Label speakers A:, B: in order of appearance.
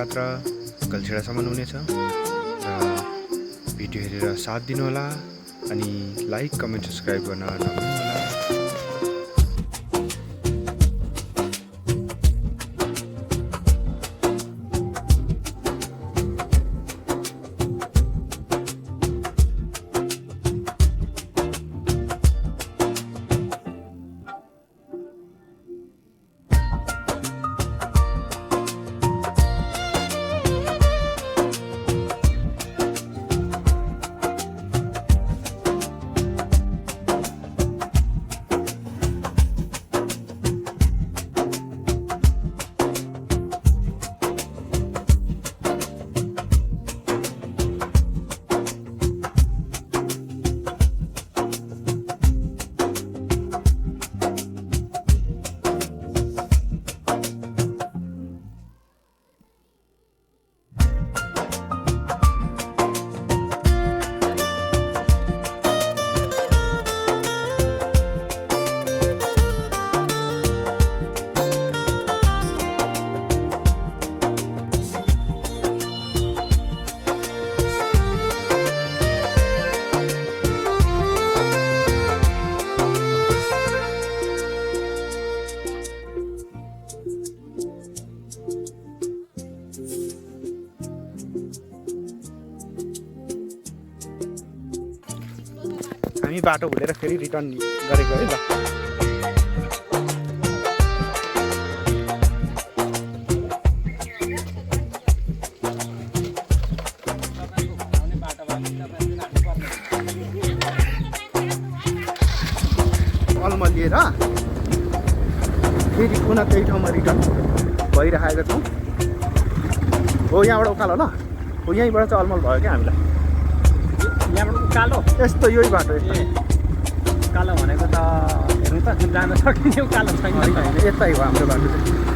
A: यात्रा गल्छेडासम्म हुनेछ र भिडियो हेरेर साथ दिनुहोला अनि लाइक कमेन्ट सब्सक्राइब गर्न नभुल्नुहोला। हामी बाटो भुलेर फेरि रिटर्न गरेको है ल। अलमा लिएर फेरि पुनः त्यही ठाउँमा रिटर्न भइरहेको छौँ। हो यहाँबाट उकालो ल, हो यहीँबाट चाहिँ अलमल भयो क्या हामीलाई।
B: यहाँबाट उकालो
A: यस्तो यही बाटो
B: उकालो भनेको त हेर्नु त जान सकिने उकालो छैन।
A: यतै हो हाम्रो बाटो चाहिँ।